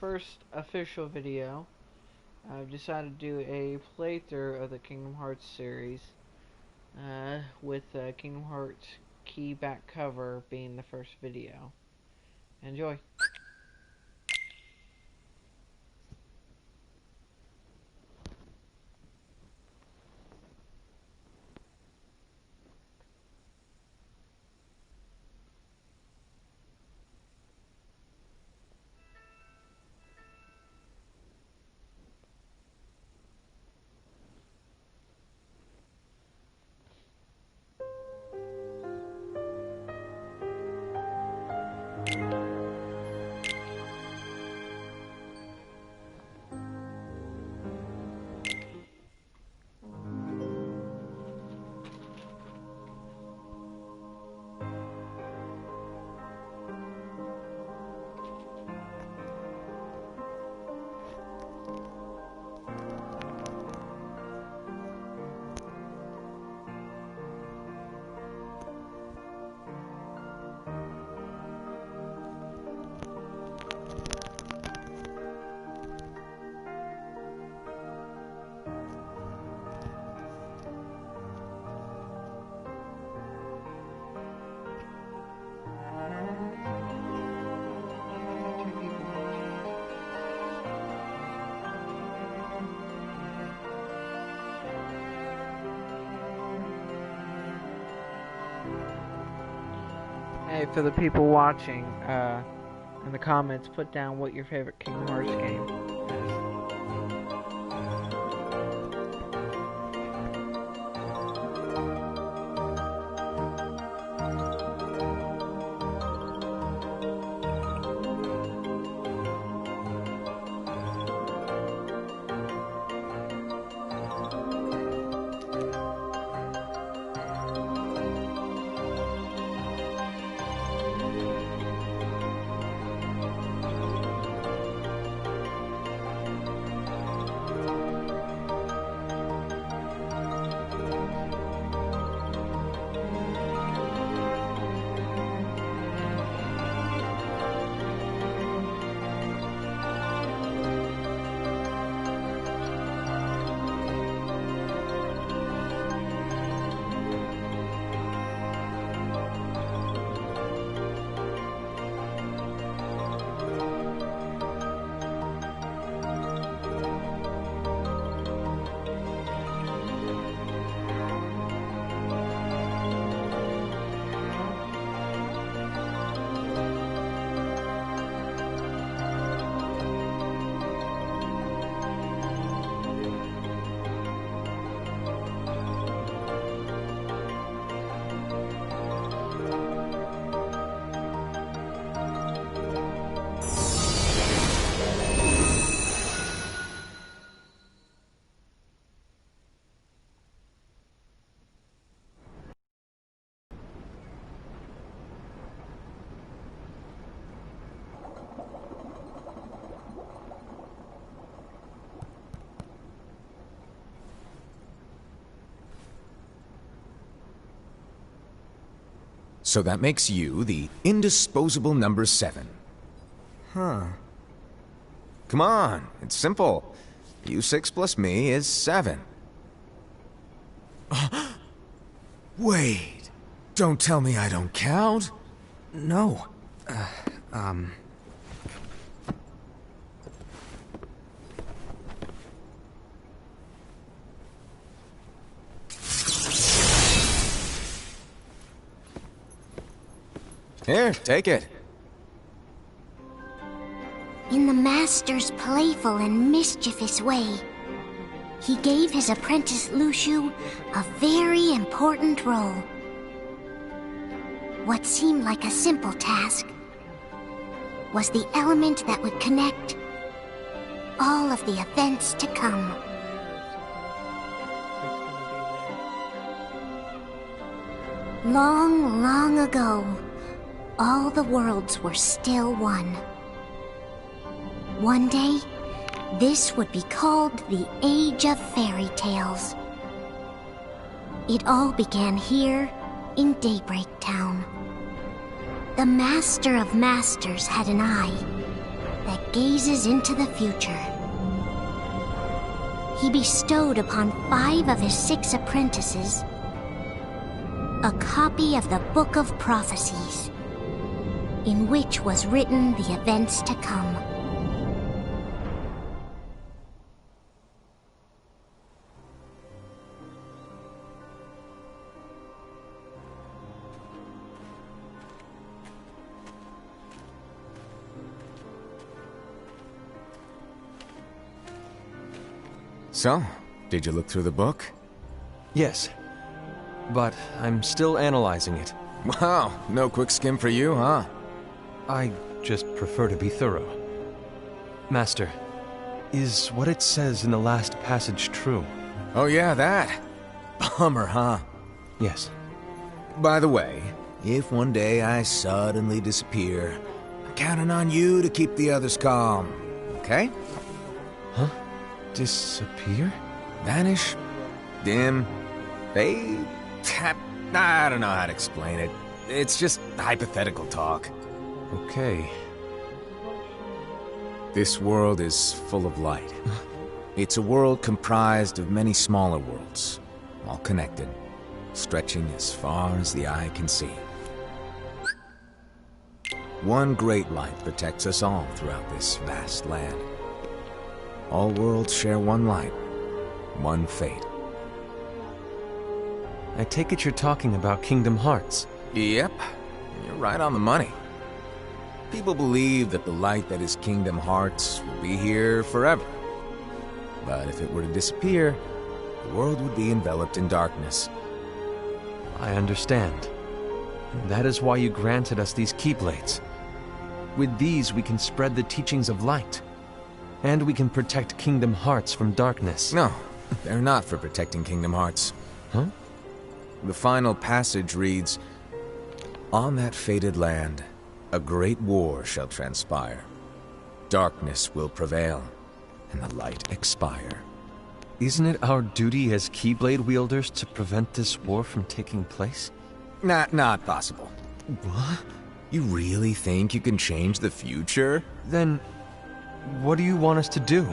First official video, I've decided to do a playthrough of the Kingdom Hearts series, with Kingdom Hearts key back cover being the first video. Enjoy! Hey, for the people watching, in the comments, put down what your favorite Kingdom Hearts game is. So that makes you the indisposable number 7. Huh. Come on, it's simple. U6 plus me is 7. Wait, don't tell me I don't count. No. Here, take it. In the Master's playful and mischievous way, he gave his apprentice Luxu a very important role. What seemed like a simple task was the element that would connect all of the events to come. Long, long ago, all the worlds were still one. One day, this would be called the Age of Fairy Tales. It all began here in Daybreak Town. The Master of Masters had an eye that gazes into the future. He bestowed upon 5 of his 6 apprentices a copy of the Book of Prophecies, in which was written the events to come. So, did you look through the book? Yes. But I'm still analyzing it. Wow, no quick skim for you, huh? I just prefer to be thorough. Master, is what it says in the last passage true? Oh yeah, that. Bummer, huh? Yes. By the way, if one day I suddenly disappear, I'm counting on you to keep the others calm, okay? Huh? Disappear? Vanish? Dim? Fade? I don't know how to explain it. It's just hypothetical talk. Okay. This world is full of light. It's a world comprised of many smaller worlds, all connected, stretching as far as the eye can see. One great light protects us all throughout this vast land. All worlds share one light, one fate. I take it you're talking about Kingdom Hearts. Yep, you're right on the money. People believe that the light that is Kingdom Hearts will be here forever. But if it were to disappear, the world would be enveloped in darkness. I understand. That is why you granted us these Keyblades. With these, we can spread the teachings of light. And we can protect Kingdom Hearts from darkness. No, they're not for protecting Kingdom Hearts. Huh? The final passage reads, "On that fated land, a great war shall transpire. Darkness will prevail, and the light expire." Isn't it our duty as Keyblade wielders to prevent this war from taking place? Not possible. What? You really think you can change the future? Then, what do you want us to do?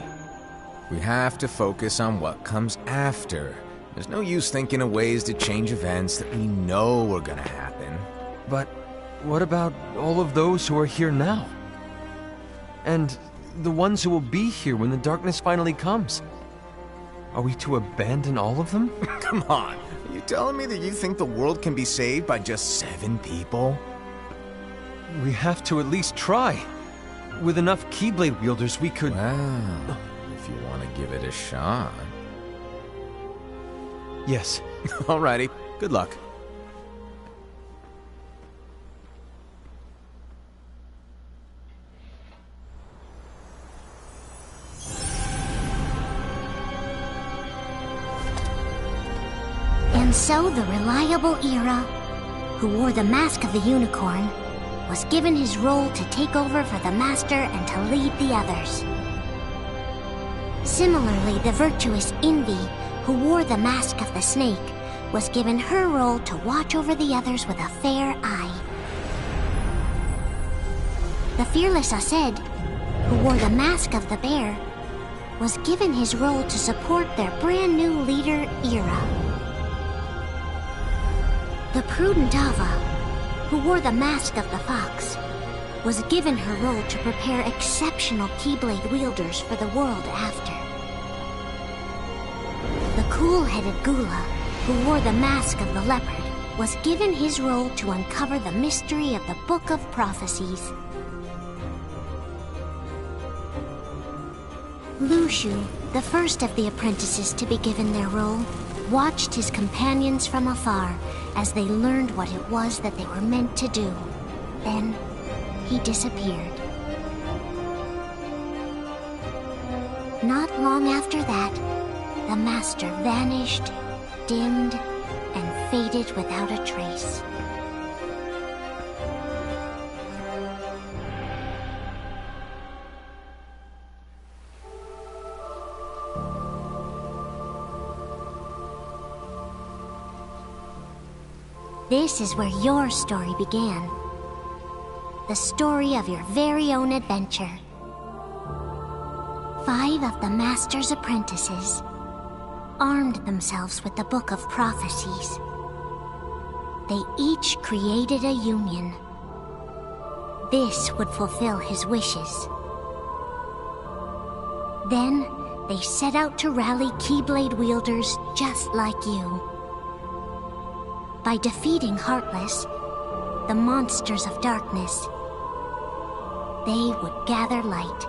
We have to focus on what comes after. There's no use thinking of ways to change events that we know are gonna happen. But what about all of those who are here now? And the ones who will be here when the darkness finally comes? Are we to abandon all of them? Come on, are you telling me that you think the world can be saved by just 7 people? We have to at least try. With enough Keyblade wielders, we could... Well, if you want to give it a shot. Yes. Alrighty, good luck. And so the reliable Ira, who wore the mask of the unicorn, was given his role to take over for the Master and to lead the others. Similarly, the virtuous Envy, who wore the mask of the snake, was given her role to watch over the others with a fair eye. The fearless Aced, who wore the mask of the bear, was given his role to support their brand new leader, Ira. The prudent Ava, who wore the mask of the fox, was given her role to prepare exceptional Keyblade wielders for the world after. The cool-headed Gula, who wore the mask of the leopard, was given his role to uncover the mystery of the Book of Prophecies. Lushu, the first of the apprentices to be given their role, watched his companions from afar as they learned what it was that they were meant to do. Then, he disappeared. Not long after that, the Master vanished, dimmed, and faded without a trace. This is where your story began. The story of your very own adventure. 5 of the Master's apprentices armed themselves with the Book of Prophecies. They each created a union. This would fulfill his wishes. Then, they set out to rally Keyblade wielders just like you. By defeating Heartless, the monsters of darkness, they would gather light.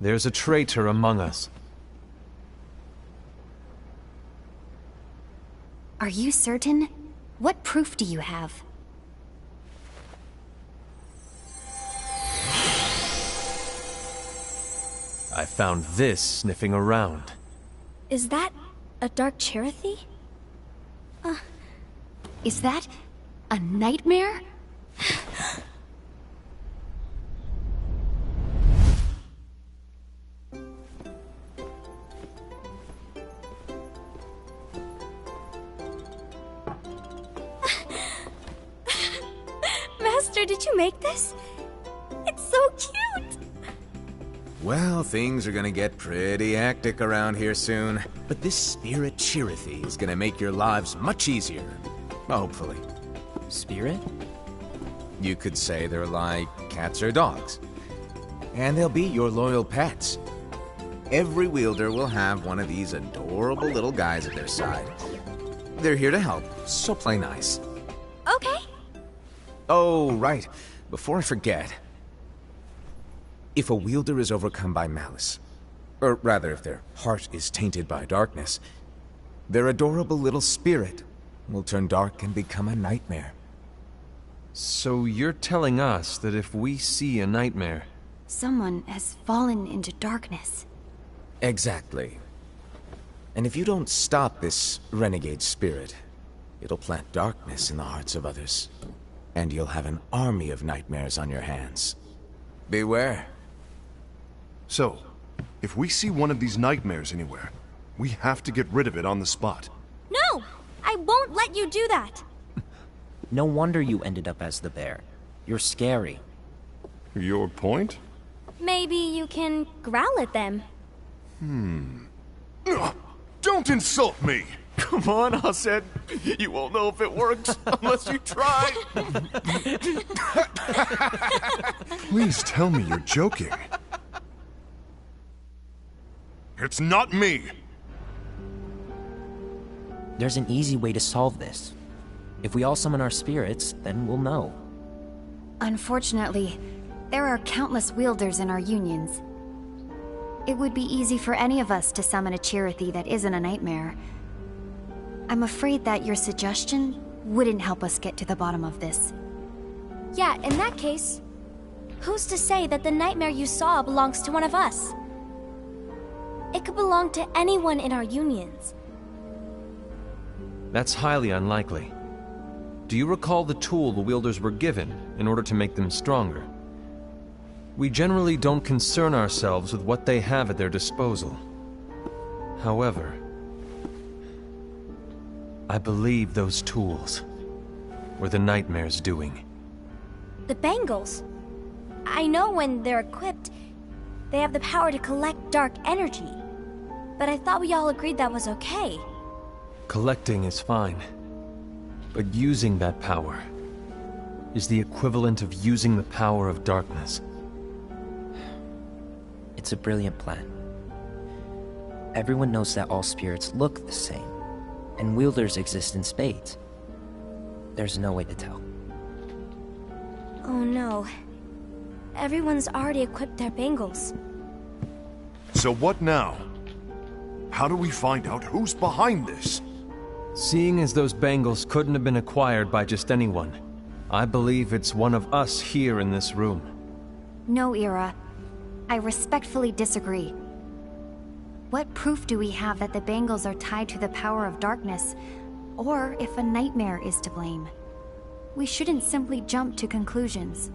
There's a traitor among us. Are you certain? What proof do you have? I found this sniffing around. Is that a Dark Chirithy? Is that a nightmare? Master, did you make this? It's so cute! Well, things are gonna get pretty hectic around here soon. But this Spirit Chirithy is gonna make your lives much easier. Hopefully. Spirit? You could say they're like cats or dogs. And they'll be your loyal pets. Every wielder will have one of these adorable little guys at their side. They're here to help, so play nice. Okay. Oh, right. Before I forget. If a wielder is overcome by malice, or rather if their heart is tainted by darkness, their adorable little spirit will turn dark and become a nightmare. So you're telling us that if we see a nightmare... Someone has fallen into darkness. Exactly. And if you don't stop this renegade spirit, it'll plant darkness in the hearts of others. And you'll have an army of nightmares on your hands. Beware. So, if we see one of these nightmares anywhere, we have to get rid of it on the spot. No! I won't let you do that! No wonder you ended up as the bear. You're scary. Your point? Maybe you can growl at them. Don't insult me! Come on, Aset. You won't know if it works unless you try. Please tell me you're joking. It's not me! There's an easy way to solve this. If we all summon our spirits, then we'll know. Unfortunately, there are countless wielders in our unions. It would be easy for any of us to summon a Chirithy that isn't a nightmare. I'm afraid that your suggestion wouldn't help us get to the bottom of this. Yeah, in that case, who's to say that the nightmare you saw belongs to one of us? It could belong to anyone in our unions. That's highly unlikely. Do you recall the tool the wielders were given in order to make them stronger? We generally don't concern ourselves with what they have at their disposal. However, I believe those tools were the nightmare's doing. The bangles. I know when they're equipped, they have the power to collect dark energy. But I thought we all agreed that was okay. Collecting is fine, but using that power is the equivalent of using the power of darkness. It's a brilliant plan. Everyone knows that all spirits look the same, and wielders exist in spades. There's no way to tell. Oh no. Everyone's already equipped their bangles. So what now? How do we find out who's behind this? Seeing as those bangles couldn't have been acquired by just anyone, I believe it's one of us here in this room. No, Ira. I respectfully disagree. What proof do we have that the bangles are tied to the power of darkness, or if a nightmare is to blame? We shouldn't simply jump to conclusions.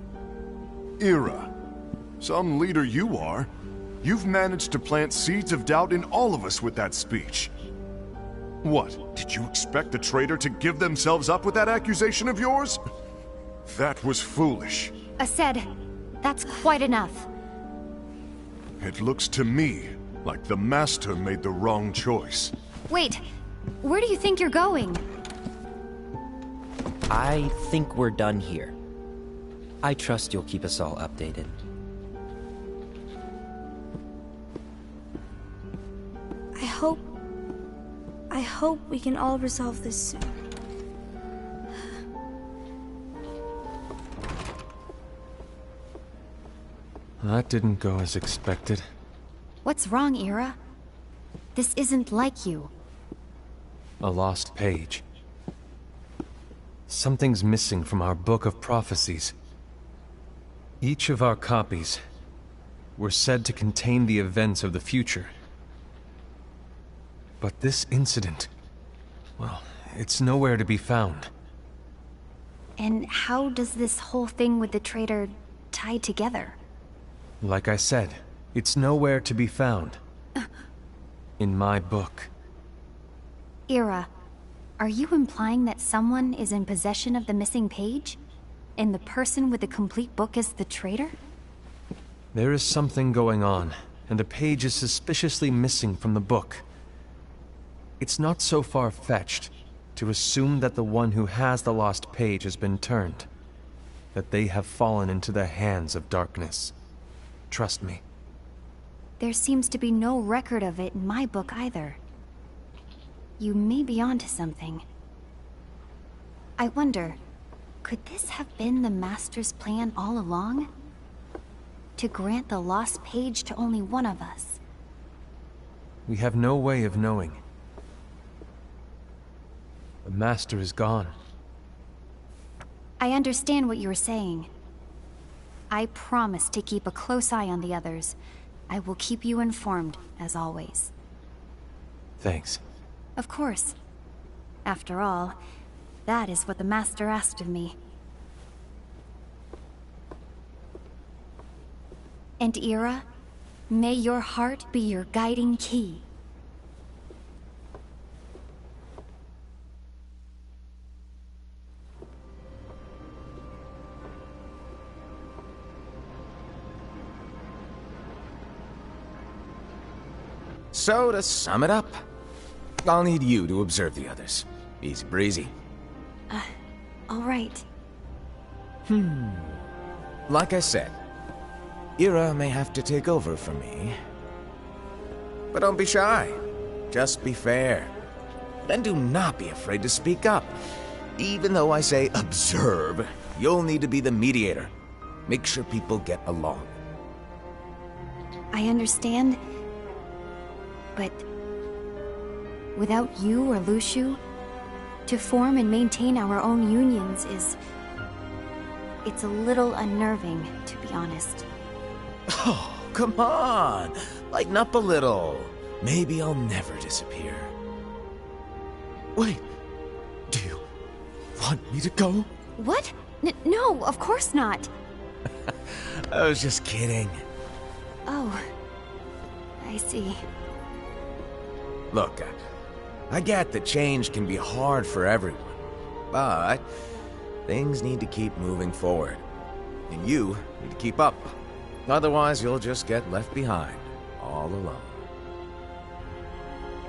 Ira, Some leader you are. You've managed to plant seeds of doubt in all of us with that speech. What, did you expect the traitor to give themselves up with that accusation of yours? That was foolish. Aced, that's quite enough. It looks to me like the Master made the wrong choice. Wait, where do you think you're going? I think we're done here. I trust you'll keep us all updated. I hope we can all resolve this soon. That didn't go as expected. What's wrong, Ira? This isn't like you. A lost page. Something's missing from our book of prophecies. Each of our copies were said to contain the events of the future. But this incident, well, it's nowhere to be found. And how does this whole thing with the traitor tie together? Like I said, it's nowhere to be found. In my book. Ira, are you implying that someone is in possession of the missing page? And the person with the complete book is the traitor? There is something going on, and the page is suspiciously missing from the book. It's not so far-fetched to assume that the one who has the lost page has been turned, that they have fallen into the hands of darkness. Trust me. There seems to be no record of it in my book either. You may be onto something. I wonder, could this have been the Master's plan all along? To grant the lost page to only one of us? We have no way of knowing. The Master is gone. I understand what you were saying. I promise to keep a close eye on the others. I will keep you informed, as always. Thanks. Of course. After all, that is what the Master asked of me. And Ira, may your heart be your guiding key. So, to sum it up, I'll need you to observe the others. Easy breezy. All right. Like I said, Ira may have to take over for me. But don't be shy. Just be fair. And do not be afraid to speak up. Even though I say observe, you'll need to be the mediator. Make sure people get along. I understand. But without you or Luxu, to form and maintain our own unions it's a little unnerving, to be honest. Oh, come on! Lighten up a little. Maybe I'll never disappear. Wait, do you want me to go? What? No, of course not. I was just kidding. Oh, I see. Look, I get that change can be hard for everyone, but things need to keep moving forward. And you need to keep up. Otherwise, you'll just get left behind, all alone.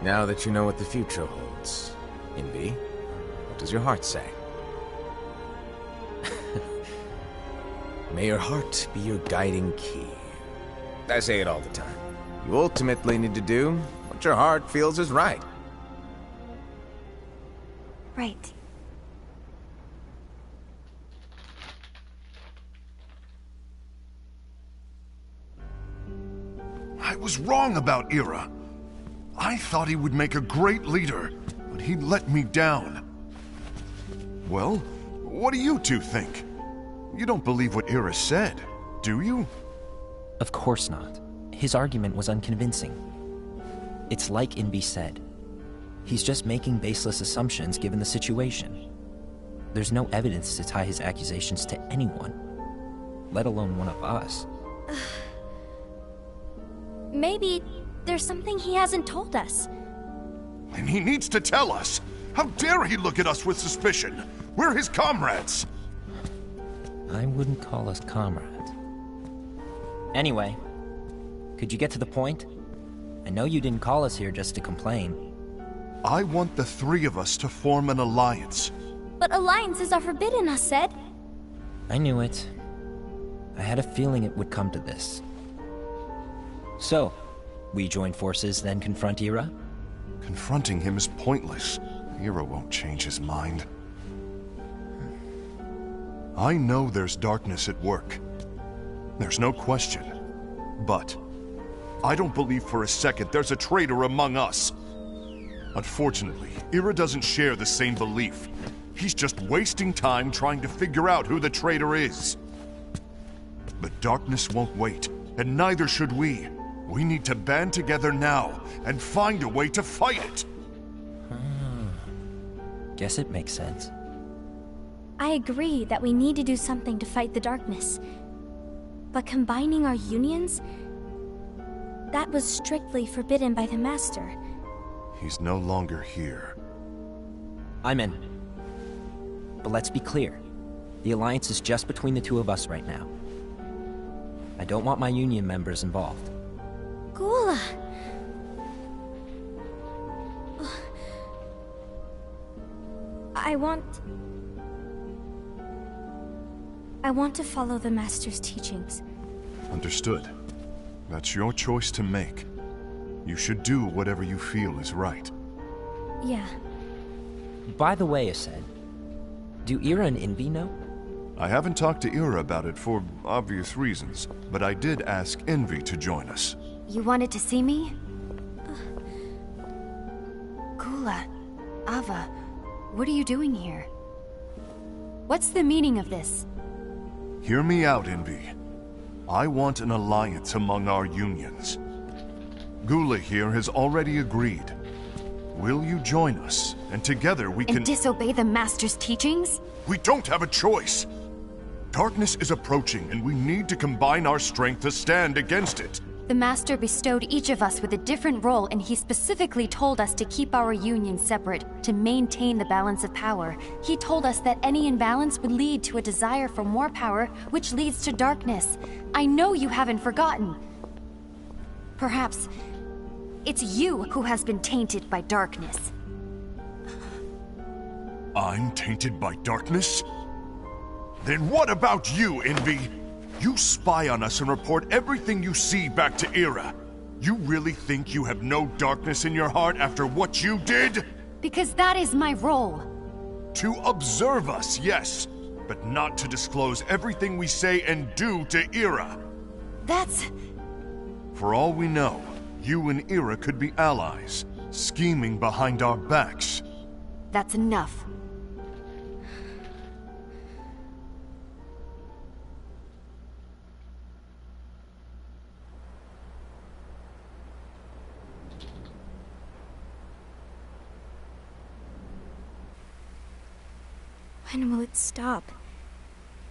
Now that you know what the future holds, Invi, what does your heart say? May your heart be your guiding key. I say it all the time. You ultimately need to do what your heart feels is right. Right. I was wrong about Ira. I thought he would make a great leader, but he let me down. Well, what do you two think? You don't believe what Ira said, do you? Of course not. His argument was unconvincing. It's like Invi said. He's just making baseless assumptions given the situation. There's no evidence to tie his accusations to anyone, let alone one of us. Maybe there's something he hasn't told us. And he needs to tell us. How dare he look at us with suspicion? We're his comrades. I wouldn't call us comrades. Anyway, could you get to the point? I know you didn't call us here just to complain. I want the three of us to form an alliance. But alliances are forbidden, Aced. I knew it. I had a feeling it would come to this. So, we join forces, then confront Ira? Confronting him is pointless. Ira won't change his mind. I know there's darkness at work. There's no question. But I don't believe for a second there's a traitor among us. Unfortunately, Ira doesn't share the same belief. He's just wasting time trying to figure out who the traitor is. But darkness won't wait, and neither should we. We need to band together now and find a way to fight it. Guess it makes sense. I agree that we need to do something to fight the darkness. But combining our unions? That was strictly forbidden by the Master. He's no longer here. I'm in. But let's be clear. The alliance is just between the two of us right now. I don't want my union members involved. Gula! I want to follow the Master's teachings. Understood. That's your choice to make. You should do whatever you feel is right. Yeah. By the way, Aced, do Ira and Envy know? I haven't talked to Ira about it for obvious reasons, but I did ask Envy to join us. You wanted to see me? Gula, Ava, what are you doing here? What's the meaning of this? Hear me out, Envy. I want an alliance among our unions. Gula here has already agreed. Will you join us? And together we can... And disobey the Master's teachings? We don't have a choice! Darkness is approaching, and we need to combine our strength to stand against it. The Master bestowed each of us with a different role, and he specifically told us to keep our union separate, to maintain the balance of power. He told us that any imbalance would lead to a desire for more power, which leads to darkness. I know you haven't forgotten. Perhaps it's you who has been tainted by darkness. I'm tainted by darkness? Then what about you, Envy? You spy on us and report everything you see back to Ira. You really think you have no darkness in your heart after what you did? Because that is my role. To observe us, yes, but not to disclose everything we say and do to Ira. That's... For all we know, you and Ira could be allies, scheming behind our backs. That's enough. When will it stop?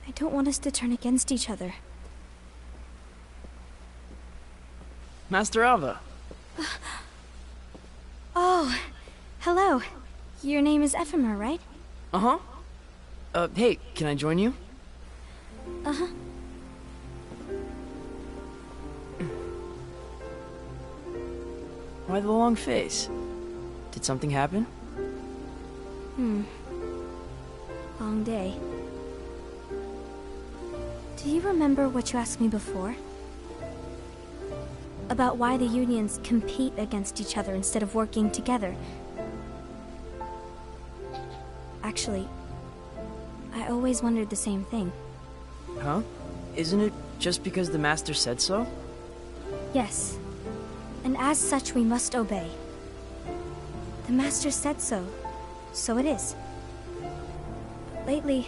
I don't want us to turn against each other. Master Ava. Oh, hello. Your name is Ephemer, right? Uh-huh. Hey, can I join you? Uh-huh. Why the long face? Did something happen? Long day. Do you remember what you asked me before? About why the unions compete against each other instead of working together. Actually, I always wondered the same thing. Huh? Isn't it just because the Master said so? Yes. And as such, we must obey. The Master said so, so it is. Lately,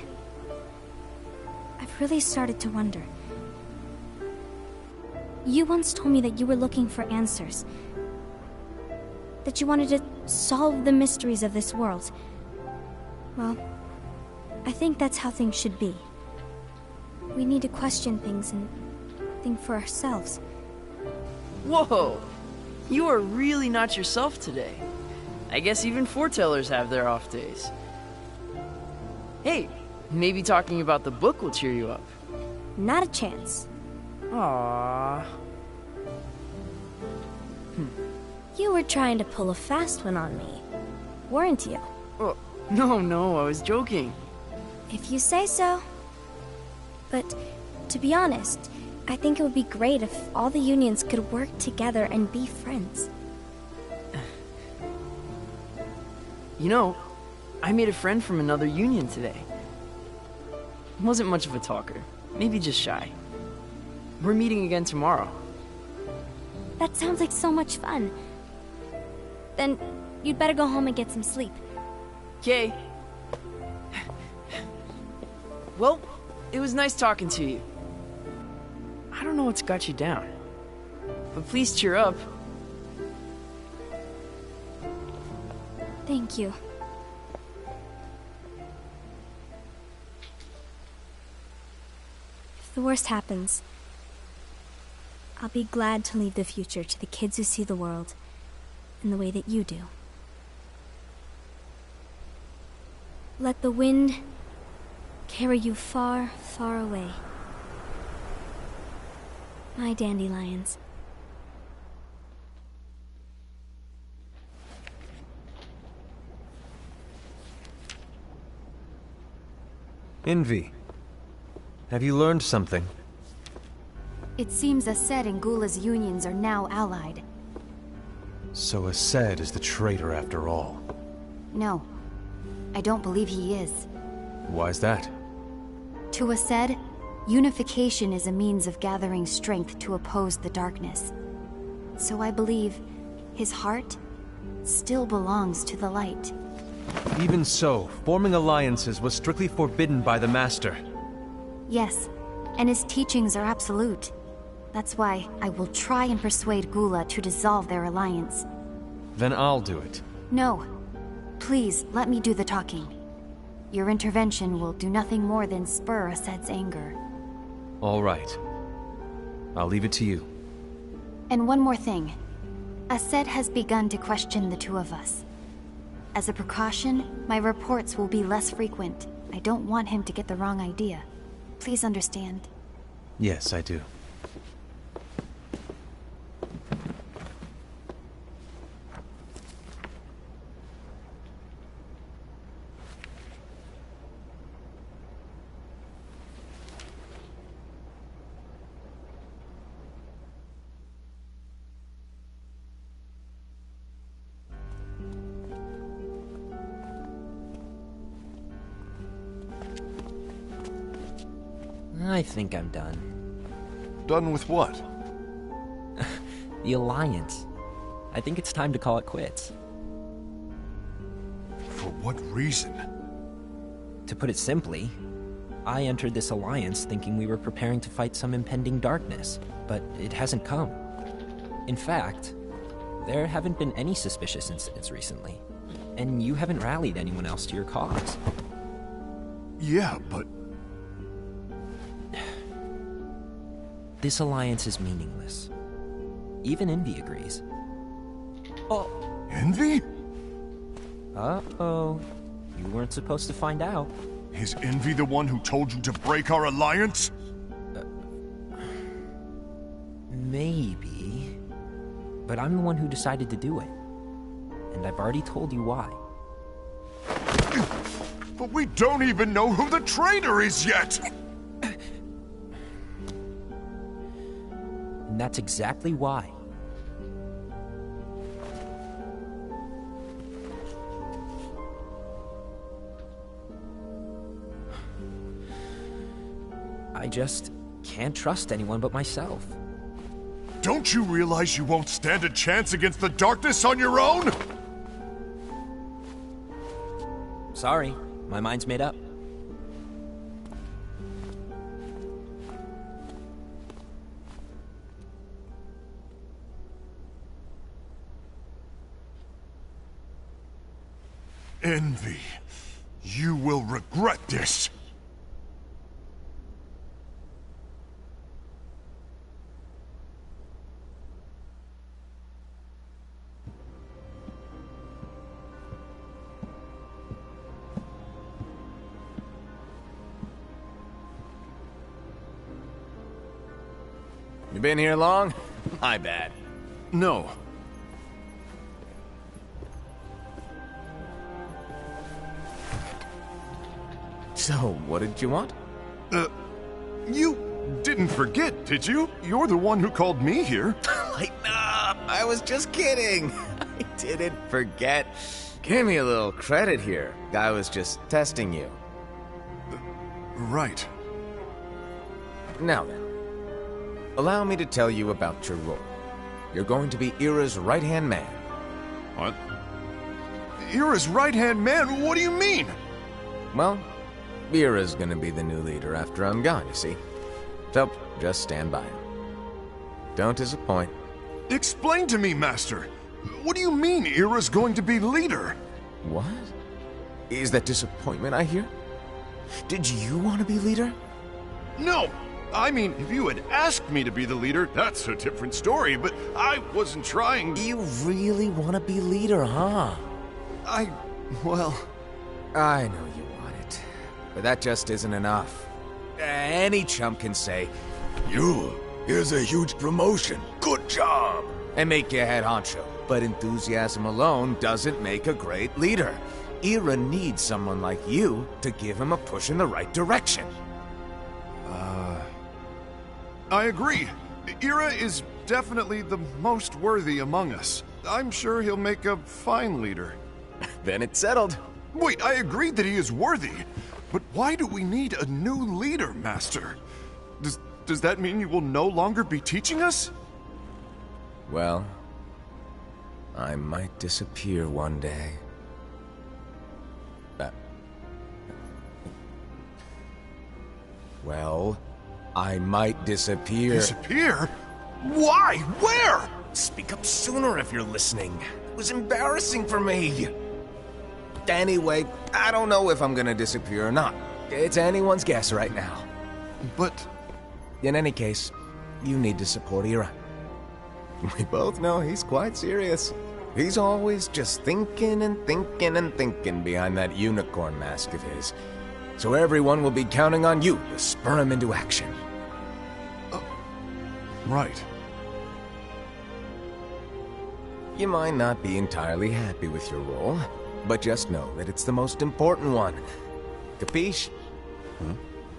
I've really started to wonder. You once told me that you were looking for answers. That you wanted to solve the mysteries of this world. Well, I think that's how things should be. We need to question things and think for ourselves. Whoa! You are really not yourself today. I guess even foretellers have their off days. Hey, maybe talking about the book will cheer you up. Not a chance. Aww. You were trying to pull a fast one on me, weren't you? Oh, no, I was joking. If you say so. But, to be honest, I think it would be great if all the unions could work together and be friends. You know, I made a friend from another union today. Wasn't much of a talker, maybe just shy. We're meeting again tomorrow. That sounds like so much fun. Then, you'd better go home and get some sleep. Okay. Well, it was nice talking to you. I don't know what's got you down, but please cheer up. Thank you. If the worst happens, I'll be glad to leave the future to the kids who see the world in the way that you do. Let the wind carry you far, far away. My dandelions. Envy, have you learned something? It seems Aced and Gula's unions are now allied. So Aced is the traitor after all. No, I don't believe he is. Why's that? To Aced, unification is a means of gathering strength to oppose the darkness. So I believe his heart still belongs to the light. Even so, forming alliances was strictly forbidden by the Master. Yes, and his teachings are absolute. That's why I will try and persuade Gula to dissolve their alliance. Then I'll do it. No. Please, let me do the talking. Your intervention will do nothing more than spur Aced's anger. All right. I'll leave it to you. And one more thing. Aced has begun to question the two of us. As a precaution, my reports will be less frequent. I don't want him to get the wrong idea. Please understand. Yes, I do. I think I'm done. Done with what? The Alliance. I think it's time to call it quits. For what reason? To put it simply, I entered this alliance thinking we were preparing to fight some impending darkness, but it hasn't come. In fact, there haven't been any suspicious incidents recently, and you haven't rallied anyone else to your cause. Yeah, but... This alliance is meaningless. Even Envy agrees. Oh. Envy? Uh-oh. You weren't supposed to find out. Is Envy the one who told you to break our alliance? Maybe. But I'm the one who decided to do it. And I've already told you why. But we don't even know who the traitor is yet! And that's exactly why. I just can't trust anyone but myself. Don't you realize you won't stand a chance against the darkness on your own? Sorry, my mind's made up. Envy, you will regret this. You been here long? My bad. No. So, what did you want? You didn't forget, did you? You're the one who called me here. Lighten up! I was just kidding. I didn't forget. Give me a little credit here. I was just testing you. Right. Now then, allow me to tell you about your role. You're going to be Ira's right-hand man. What? Ira's right-hand man? What do you mean? Well, Ira's gonna be the new leader after I'm gone, you see. So, just stand by. Don't disappoint. Explain to me, Master. What do you mean Ira's going to be leader? What? Is that disappointment I hear? Did you want to be leader? No! I mean, if you had asked me to be the leader, that's a different story, but I wasn't trying... You really want to be leader, huh? Well... I know you want it, but that just isn't enough. Any chump can say, here's a huge promotion, good job, and make you head honcho. But enthusiasm alone doesn't make a great leader. Ira needs someone like you to give him a push in the right direction. I agree. Ira is definitely the most worthy among us. I'm sure he'll make a fine leader. Then it's settled. Wait, I agreed that he is worthy. But why do we need a new leader, Master? Does that mean you will no longer be teaching us? Well, I might disappear one day. Well, I might disappear. Disappear? Why? Where? Speak up sooner if you're listening. It was embarrassing for me. Anyway, I don't know if I'm gonna disappear or not. It's anyone's guess right now. But... In any case, you need to support Ira. We both know he's quite serious. He's always just thinking and thinking and thinking behind that unicorn mask of his. So everyone will be counting on you to spur him into action. Right. You might not be entirely happy with your role, but just know that it's the most important one. Capiche?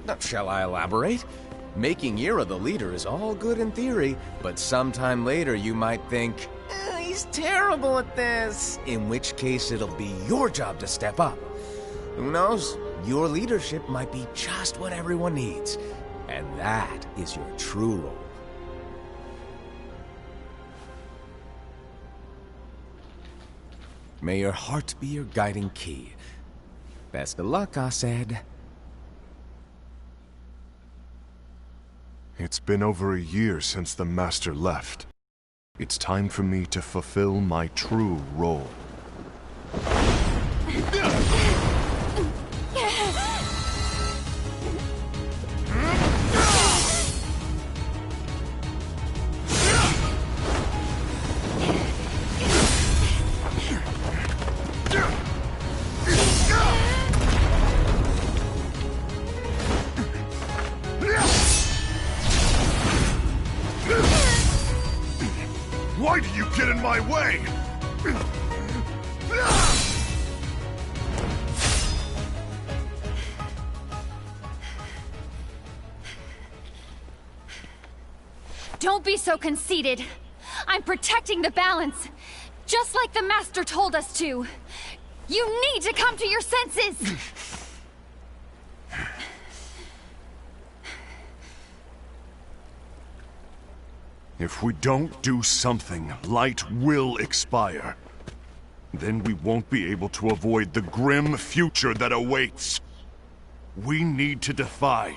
Now, shall I elaborate? Making Ira the leader is all good in theory, but sometime later you might think, he's terrible at this, in which case it'll be your job to step up. Who knows? Your leadership might be just what everyone needs, and that is your true role. May your heart be your guiding key. Best of luck, Asaad. It's been over a year since the Master left. It's time for me to fulfill my true role. Why do you get in my way? Don't be so conceited. I'm protecting the balance, just like the Master told us to. You need to come to your senses! If we don't do something, light will expire. Then we won't be able to avoid the grim future that awaits. We need to defy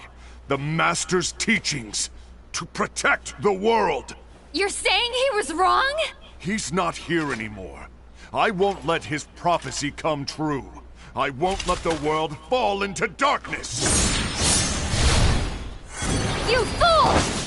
the Master's teachings to protect the world. You're saying he was wrong? He's not here anymore. I won't let his prophecy come true. I won't let the world fall into darkness. You fool!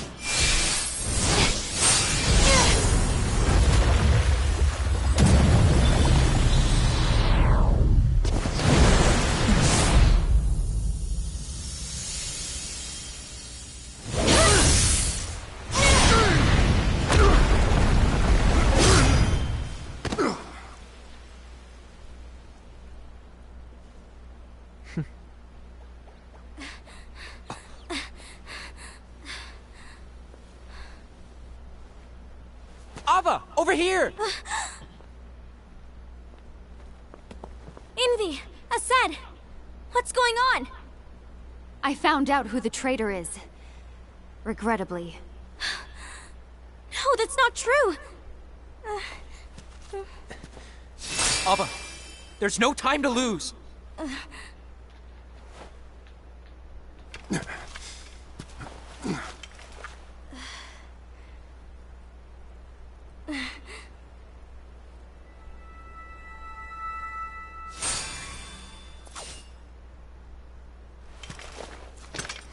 Ava, over here! Envy! Aced! What's going on? I found out who the traitor is. Regrettably. No, that's not true! Ava, there's no time to lose!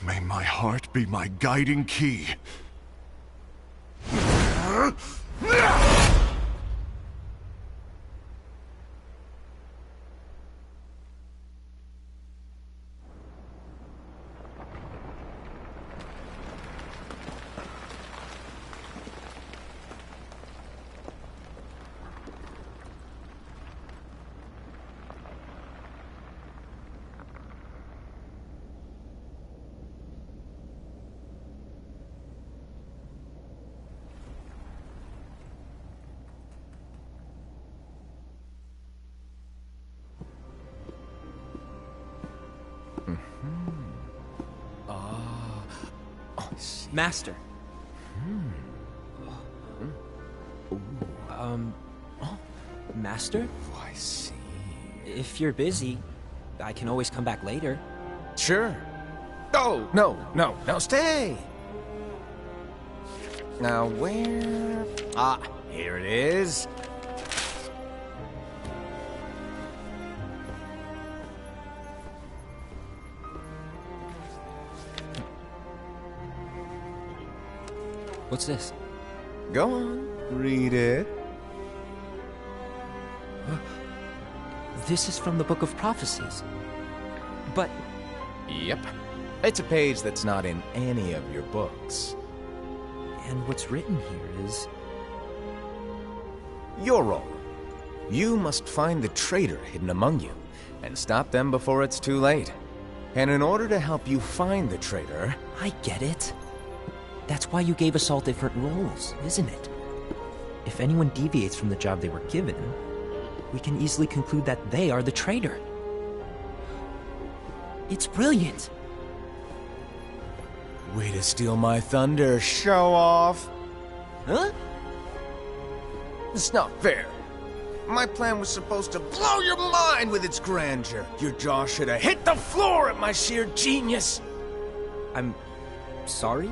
May my heart be my guiding key. Master. Master? Oh, I see. If you're busy, I can always come back later. Sure. Oh, no, stay! Now, where... Ah, here it is. What's this? Go on, read it. This is from the Book of Prophecies. But... Yep. It's a page that's not in any of your books. And what's written here is... Your role. You must find the traitor hidden among you, and stop them before it's too late. And in order to help you find the traitor... I get it. That's why you gave us all different roles, isn't it? If anyone deviates from the job they were given, we can easily conclude that they are the traitor. It's brilliant. Way to steal my thunder, show off. Huh? It's not fair. My plan was supposed to blow your mind with its grandeur. Your jaw should have hit the floor at my sheer genius. I'm... sorry?